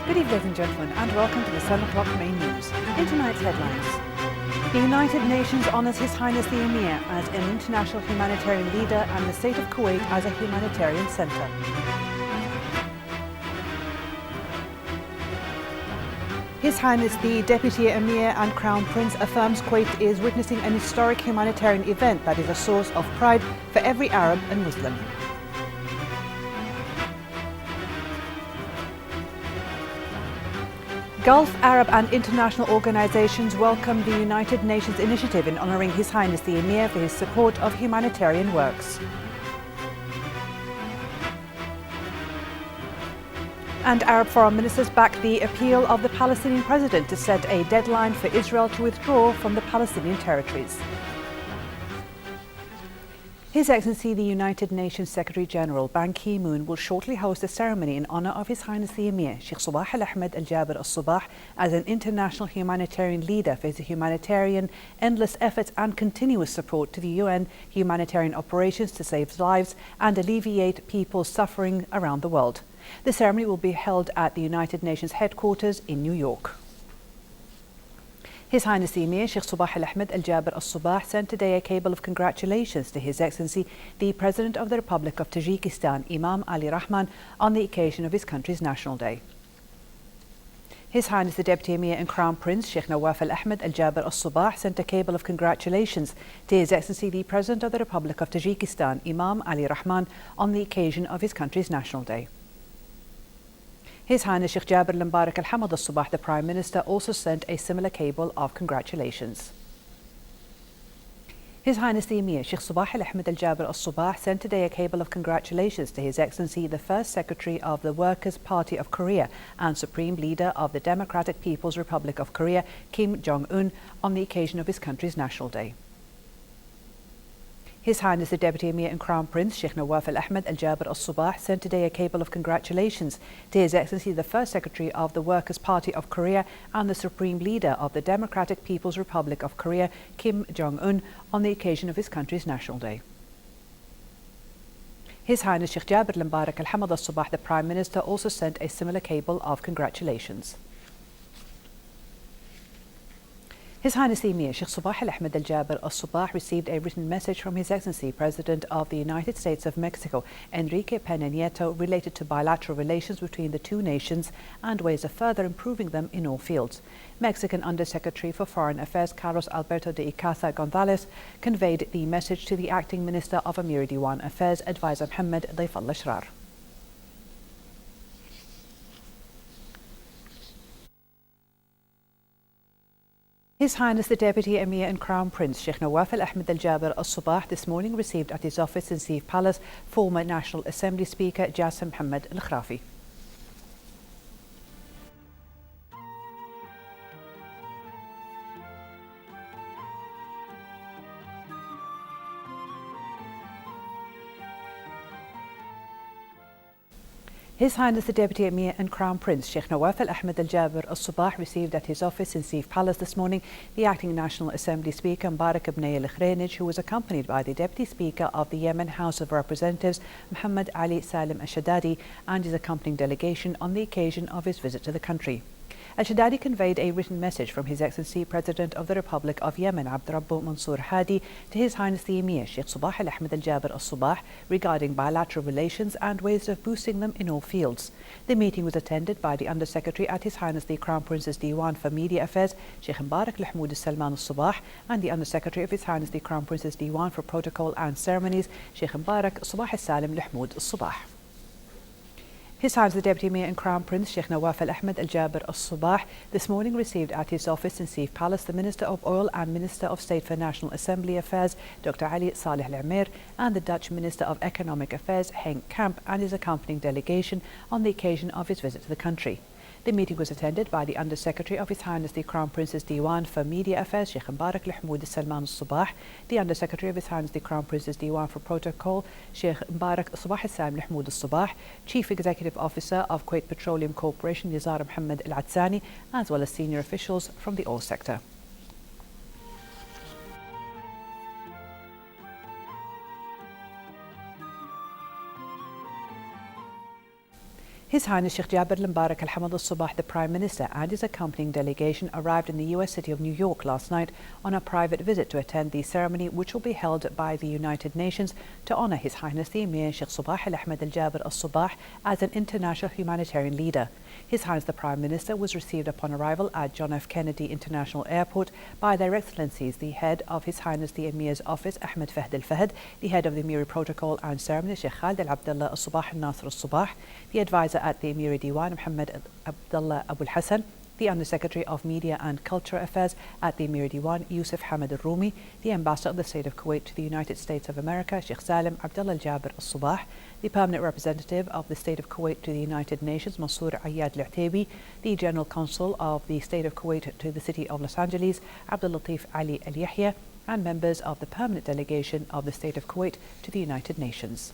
Good evening, ladies and gentlemen, and welcome to the 7 o'clock main news. In tonight's headlines, the United Nations honours His Highness the Emir as an international humanitarian leader and the State of Kuwait as a humanitarian centre. His Highness the Deputy Emir and Crown Prince affirms Kuwait is witnessing an historic humanitarian event that is a source of pride for every Arab and Muslim. Gulf, Arab and international organisations welcome the United Nations initiative in honouring His Highness the Emir for his support of humanitarian works. And Arab foreign ministers back the appeal of the Palestinian president to set a deadline for Israel to withdraw from the Palestinian territories. His Excellency the United Nations Secretary-General Ban Ki-moon will shortly host a ceremony in honour of His Highness the Emir, Sheikh Sabah Al-Ahmed Al-Jaber Al-Sabah, as an international humanitarian leader for his humanitarian, endless efforts and continuous support to the UN humanitarian operations to save lives and alleviate people's suffering around the world. The ceremony will be held at the United Nations headquarters in New York. His Highness the Emir, Sheikh Sabah Al-Ahmed Al-Jaber Al-Sabah, sent today a cable of congratulations to His Excellency the President of the Republic of Tajikistan, Imam Ali Rahman, on the occasion of his country's National Day. His Highness the Deputy Emir and Crown Prince, Sheikh Nawaf Al-Ahmed Al-Jaber Al-Sabah, sent a cable of congratulations to His Excellency the President of the Republic of Tajikistan, Imam Ali Rahman, on the occasion of his country's National Day. His Highness Sheikh Jaber Al-Mbarak Al-Hamad Al-Sabah, the Prime Minister, also sent a similar cable of congratulations. His Highness the Emir, Sheikh Sabah Al-Ahmed Al-Jaber Al-Sabah, sent today a cable of congratulations to His Excellency the First Secretary of the Workers' Party of Korea and Supreme Leader of the Democratic People's Republic of Korea, Kim Jong-un, on the occasion of his country's National Day. His Highness the Deputy Emir and Crown Prince, Sheikh Nawaf Al-Ahmed Al-Jaber Al-Sabah, sent today a cable of congratulations to His Excellency the First Secretary of the Workers' Party of Korea and the Supreme Leader of the Democratic People's Republic of Korea, Kim Jong-un, on the occasion of his country's National Day. His Highness Sheikh Jaber Al-Mbarak Al-Hamad Al-Sabah, the Prime Minister, also sent a similar cable of congratulations. His Highness the Emir, Sheikh Sabah Al-Ahmed Al-Jaber Al-Sabah, received a written message from His Excellency President of the United States of Mexico, Enrique Peña Nieto, related to bilateral relations between the two nations and ways of further improving them in all fields. Mexican Undersecretary for Foreign Affairs Carlos Alberto de Icaza González conveyed the message to the Acting Minister of Amir Diwan Affairs, Advisor Mohammed Dayfallah Shrar. His Highness the Deputy Emir and Crown Prince, Sheikh Nawaf Al-Ahmed Al-Jaber Al-Sabah, this morning received at his office in Sif Palace former National Assembly Speaker Jassim Mohammed Al-Khrafi. His Highness the Deputy Emir and Crown Prince, Sheikh Nawaf Al-Ahmed Al-Jaber Al-Sabah, received at his office in Sif Palace this morning the Acting National Assembly Speaker Mbarak ibn Al-Khrenij, who was accompanied by the Deputy Speaker of the Yemen House of Representatives, Muhammad Ali Salim Al-Shadadi, and his accompanying delegation on the occasion of his visit to the country. Al-Shadadi conveyed a written message from His Excellency President of the Republic of Yemen, Abdurrabbu Mansour Hadi, to His Highness the Emir, Sheikh Sabah Al-Ahmed Al-Jaber Al-Sabah, regarding bilateral relations and ways of boosting them in all fields. The meeting was attended by the Undersecretary at His Highness the Crown Prince's Diwan for Media Affairs, Sheikh Mbarak Al-Mahmoud Salman Al-Sabah, and the Undersecretary of His Highness the Crown Prince's Diwan for Protocol and Ceremonies, Sheikh Mbarak Sabah Al-Salim Al-Mahmoud Al-Sabah. His Highness the Deputy Emir and Crown Prince, Sheikh Nawaf Al-Ahmed Al-Jaber Al-Sabah, this morning received at his office in Sif Palace the Minister of Oil and Minister of State for National Assembly Affairs, Dr. Ali Saleh Al-Amir, and the Dutch Minister of Economic Affairs, Henk Kamp, and his accompanying delegation on the occasion of his visit to the country. The meeting was attended by the Undersecretary of His Highness the Crown Prince's Diwan for Media Affairs, Sheikh Mbarak Al-Mahmoud Salman Al-Sabah, the Undersecretary of His Highness the Crown Prince's Diwan for Protocol, Sheikh Mbarak Sabah Al-Salim Al-Mahmoud Al-Sabah, Chief Executive Officer of Kuwait Petroleum Corporation, Nizar Mohammed Al-Atsani, as well as senior officials from the oil sector. His Highness Sheikh Jabir Al Hamad Al-Sabah, the Prime Minister, and his accompanying delegation arrived in the US city of New York last night on a private visit to attend the ceremony which will be held by the United Nations to honour His Highness the Emir Sheikh Sabah Al-Ahmad Al-Jabir Al-Sabah as an international humanitarian leader. His Highness the Prime Minister was received upon arrival at John F. Kennedy International Airport by Their Excellencies the Head of His Highness the Emir's Office, Ahmed Fahd Al-Fahd, the Head of the Emiri Protocol and Ceremony, Sheikh Khalid Al-Abdullah Al-Sabah Al-Nasr Al-Sabah, the Advisor at the Emiri Diwan, Muhammad Abdullah Abu Hassan, the Under-Secretary of Media and Cultural Affairs at the Emiri Diwan, Yusuf Hamad Al-Rumi, the Ambassador of the State of Kuwait to the United States of America, Sheikh Salim Abdullah Al-Jabir Al-Sabah, the Permanent Representative of the State of Kuwait to the United Nations, Mansour Ayyad Al-U'taibi, the General Consul of the State of Kuwait to the City of Los Angeles, Abdul Latif Ali Al-Yahya, and members of the Permanent Delegation of the State of Kuwait to the United Nations.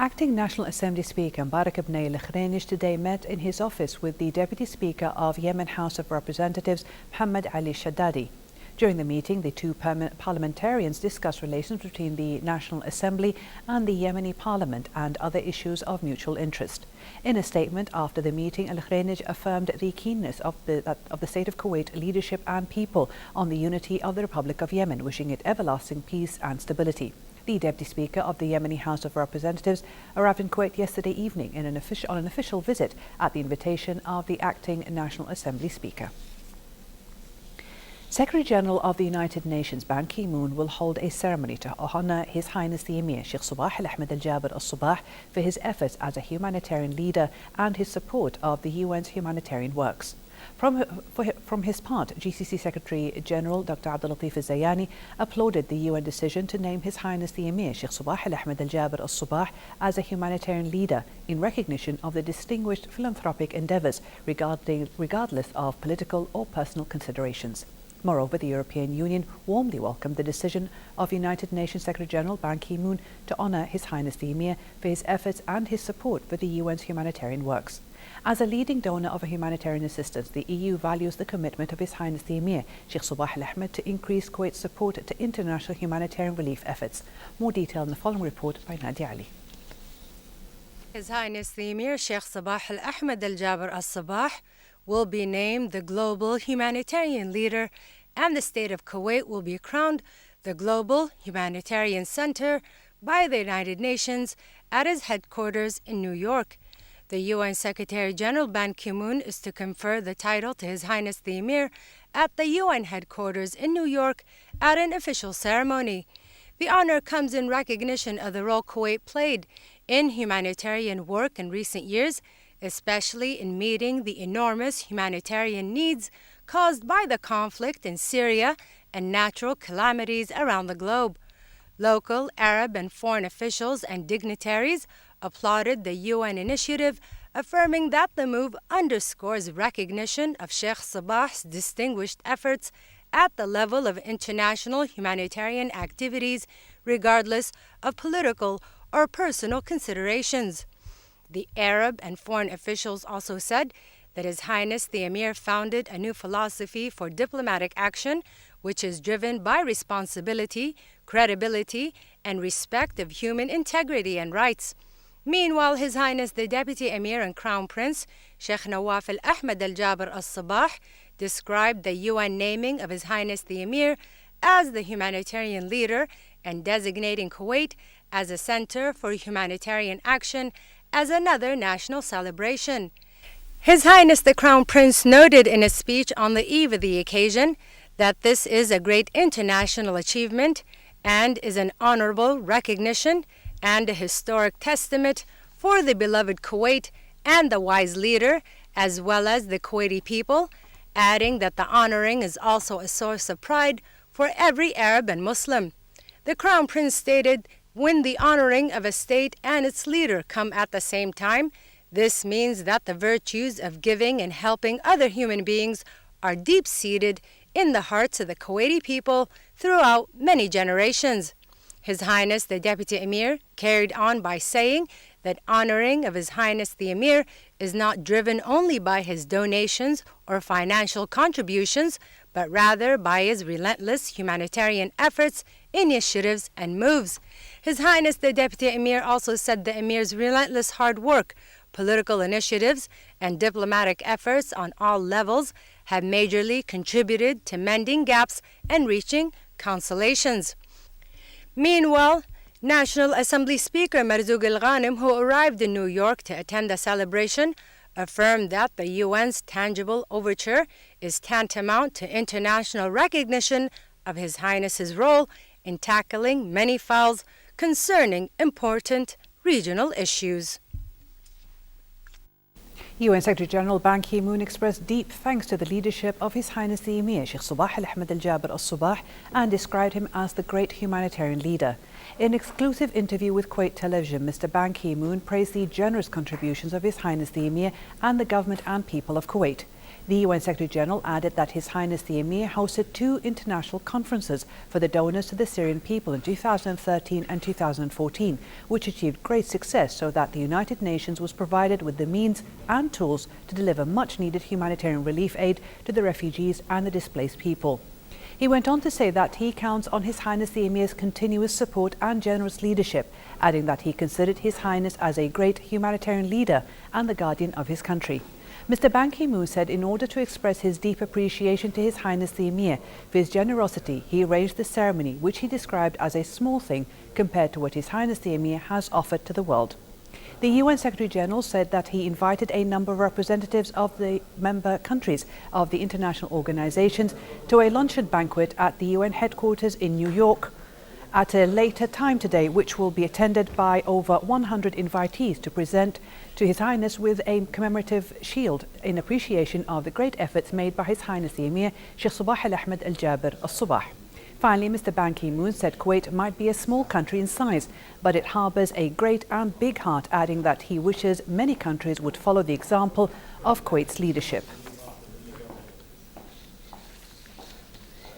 Acting National Assembly Speaker Mubarak ibn al-Khranij today met in his office with the Deputy Speaker of Yemen House of Representatives, Muhammad Ali Shaddadi. During the meeting, the two parliamentarians discussed relations between the National Assembly and the Yemeni Parliament and other issues of mutual interest. In a statement after the meeting, al-Khranij affirmed the keenness of the State of Kuwait leadership and people on the unity of the Republic of Yemen, wishing it everlasting peace and stability. The Deputy Speaker of the Yemeni House of Representatives arrived in Kuwait yesterday evening on an official visit at the invitation of the Acting National Assembly Speaker. Secretary General of the United Nations Ban Ki-moon will hold a ceremony to honour His Highness the Emir Sheikh Sabah Al-Ahmad Al-Jabir Al-Sabah for his efforts as a humanitarian leader and his support of the UN's humanitarian works. From his part, GCC Secretary General Dr. Abdul Latif Al-Zayani applauded the UN decision to name His Highness the Emir Sheikh Sabah Al-Ahmad Al-Jabir Al-Sabah as a humanitarian leader in recognition of the distinguished philanthropic endeavours regardless of political or personal considerations. Moreover, the European Union warmly welcomed the decision of United Nations Secretary General Ban Ki-moon to honour His Highness the Emir for his efforts and his support for the UN's humanitarian works. As a leading donor of humanitarian assistance, the EU values the commitment of His Highness the Emir Sheikh Sabah Al-Ahmad to increase Kuwait's support to international humanitarian relief efforts. More detail in the following report by Nadia Ali. His Highness the Emir Sheikh Sabah Al-Ahmad Al-Jabir Al-Sabah will be named the global humanitarian leader, and the State of Kuwait will be crowned the Global Humanitarian Center by the United Nations at its headquarters in New York. The UN Secretary General Ban Ki-moon is to confer the title to His Highness the Emir at the UN headquarters in New York at an official ceremony. The honor comes in recognition of the role Kuwait played in humanitarian work in recent years, especially in meeting the enormous humanitarian needs caused by the conflict in Syria and natural calamities around the globe. Local, Arab, and foreign officials and dignitaries applauded the UN initiative, affirming that the move underscores recognition of Sheikh Sabah's distinguished efforts at the level of international humanitarian activities, regardless of political or personal considerations. The Arab and foreign officials also said that His Highness the Emir founded a new philosophy for diplomatic action, which is driven by responsibility, credibility, and respect of human integrity and rights. Meanwhile, His Highness the Deputy Emir and Crown Prince, Sheikh Nawaf Al-Ahmad Al-Jabir Al-Sabah, described the UN naming of His Highness the Emir as the humanitarian leader and designating Kuwait as a center for humanitarian action as another national celebration. His Highness the Crown Prince noted in a speech on the eve of the occasion that this is a great international achievement and is an honorable recognition and a historic testament for the beloved Kuwait and the wise leader, as well as the Kuwaiti people, adding that the honoring is also a source of pride for every Arab and Muslim. The Crown Prince stated, when the honoring of a state and its leader come at the same time, this means that the virtues of giving and helping other human beings are deep-seated in the hearts of the Kuwaiti people throughout many generations. His Highness the Deputy Emir carried on by saying that honoring of His Highness the Emir is not driven only by his donations or financial contributions, but rather by his relentless humanitarian efforts, initiatives, and moves. His Highness the Deputy Emir also said the Emir's relentless hard work, political initiatives, and diplomatic efforts on all levels have majorly contributed to mending gaps and reaching consolations. Meanwhile, National Assembly Speaker Marzouk al-Ghanim, who arrived in New York to attend the celebration, affirmed that the UN's tangible overture is tantamount to international recognition of His Highness's role in tackling many files concerning important regional issues. UN Secretary-General Ban Ki-moon expressed deep thanks to the leadership of His Highness the Emir, Sheikh Sabah al-Ahmed al-Jabir al-Sabah, and described him as the great humanitarian leader. In an exclusive interview with Kuwait Television, Mr. Ban Ki-moon praised the generous contributions of His Highness the Emir and the government and people of Kuwait. The UN Secretary-General added that His Highness the Emir hosted 2 international conferences for the donors to the Syrian people in 2013 and 2014, which achieved great success so that the United Nations was provided with the means and tools to deliver much-needed humanitarian relief aid to the refugees and the displaced people. He went on to say that he counts on His Highness the Emir's continuous support and generous leadership, adding that he considered His Highness as a great humanitarian leader and the guardian of his country. Mr. Ban Ki-moon said in order to express his deep appreciation to His Highness the Emir for his generosity, he arranged the ceremony, which he described as a small thing compared to what His Highness the Emir has offered to the world. The UN Secretary-General said that he invited a number of representatives of the member countries of the international organizations to a luncheon banquet at the UN headquarters in New York at a later time today, which will be attended by over 100 invitees to present to His Highness with a commemorative shield in appreciation of the great efforts made by His Highness the Emir, Sheikh Sabah al-Ahmed al-Jabir al-Sabah. Finally, Mr. Ban Ki-moon said Kuwait might be a small country in size, but it harbours a great and big heart, adding that he wishes many countries would follow the example of Kuwait's leadership.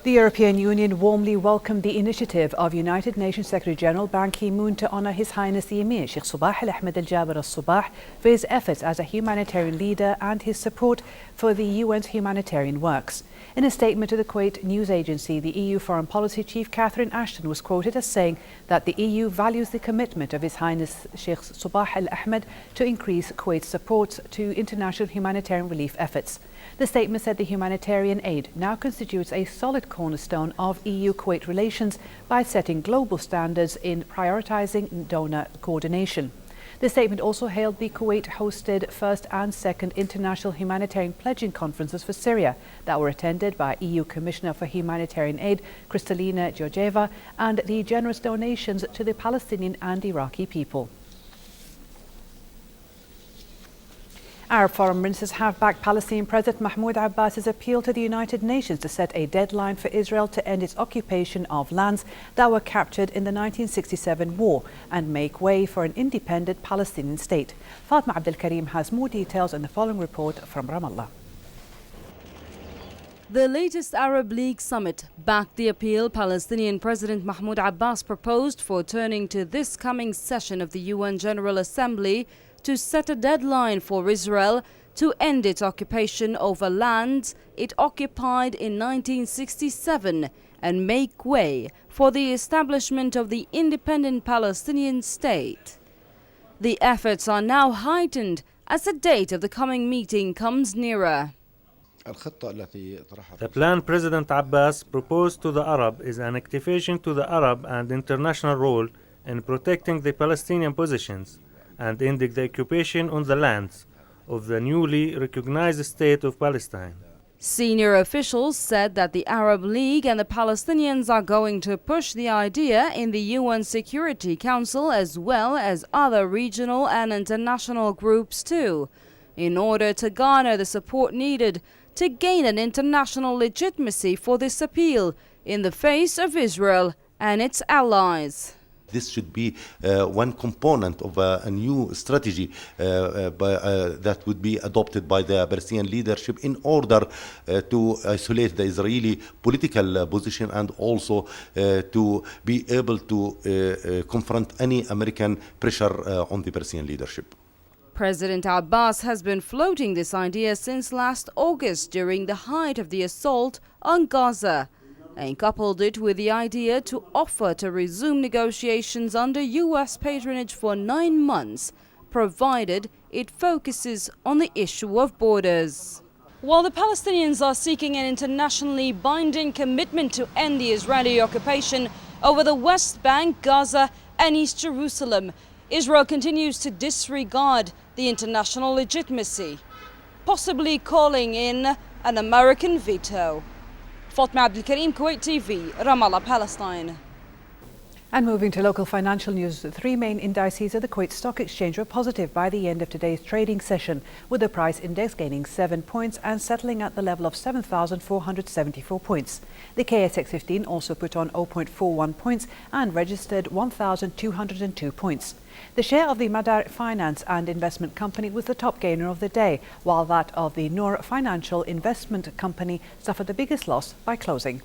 The European Union warmly welcomed the initiative of United Nations Secretary-General Ban Ki-moon to honour His Highness the Emir, Sheikh Sabah al-Ahmed al-Jabir al-Sabah, for his efforts as a humanitarian leader and his support for the UN's humanitarian works. In a statement to the Kuwait news agency, the EU Foreign Policy Chief Catherine Ashton was quoted as saying that the EU values the commitment of His Highness Sheikh Sabah al-Ahmed to increase Kuwait's support to international humanitarian relief efforts. The statement said the humanitarian aid now constitutes a solid cornerstone of EU-Kuwait relations by setting global standards in prioritising donor coordination. The statement also hailed the Kuwait-hosted first and second international humanitarian pledging conferences for Syria that were attended by EU Commissioner for Humanitarian Aid Kristalina Georgieva and the generous donations to the Palestinian and Iraqi people. Arab foreign ministers have backed Palestinian President Mahmoud Abbas's appeal to the United Nations to set a deadline for Israel to end its occupation of lands that were captured in the 1967 war and make way for an independent Palestinian state. Fatma Abdel Karim has more details in the following report from Ramallah. The latest Arab League summit backed the appeal Palestinian President Mahmoud Abbas proposed for turning to this coming session of the UN General Assembly to set a deadline for Israel to end its occupation over lands it occupied in 1967 and make way for the establishment of the independent Palestinian state. The efforts are now heightened as the date of the coming meeting comes nearer. The plan President Abbas proposed to the Arab is an activation to the Arab and international role in protecting the Palestinian positions and ending the occupation on the lands of the newly recognized State of Palestine. Senior officials said that the Arab League and the Palestinians are going to push the idea in the UN Security Council as well as other regional and international groups too, in order to garner the support needed to gain an international legitimacy for this appeal in the face of Israel and its allies. This should be one component of a new strategy that would be adopted by the Palestinian leadership in order to isolate the Israeli political position and also to be able to confront any American pressure on the Palestinian leadership. President Abbas has been floating this idea since last August during the height of the assault on Gaza, and coupled it with the idea to offer to resume negotiations under U.S. patronage for 9 months, provided it focuses on the issue of borders. While the Palestinians are seeking an internationally binding commitment to end the Israeli occupation over the West Bank, Gaza and East Jerusalem, Israel continues to disregard the international legitimacy, possibly calling in an American veto. Fatma Abdul Karim, Kuwait TV, Ramallah, Palestine. And moving to local financial news, the three main indices of the Kuwait Stock Exchange were positive by the end of today's trading session, with the price index gaining 7 points and settling at the level of 7,474 points. The KSX 15 also put on 0.41 points and registered 1,202 points. The share of the Madar Finance and Investment Company was the top gainer of the day, while that of the Noor Financial Investment Company suffered the biggest loss by closing.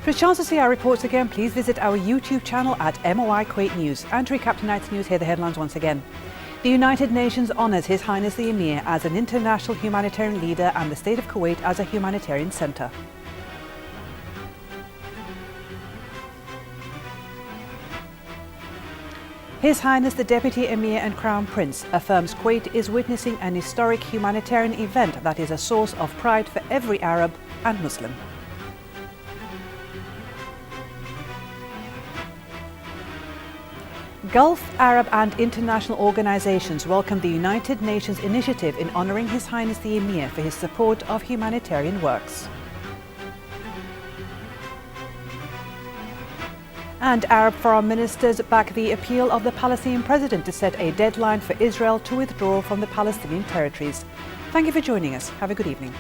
For a chance to see our reports again, please visit our YouTube channel at MOI Kuwait News. And to recap tonight's news, here are the headlines once again. The United Nations honours His Highness the Emir as an international humanitarian leader and the State of Kuwait as a humanitarian centre. His Highness the Deputy Emir and Crown Prince affirms Kuwait is witnessing an historic humanitarian event that is a source of pride for every Arab and Muslim. Gulf, Arab and international organisations welcome the United Nations initiative in honouring His Highness the Emir for his support of humanitarian works. And Arab foreign ministers back the appeal of the Palestinian president to set a deadline for Israel to withdraw from the Palestinian territories. Thank you for joining us. Have a good evening.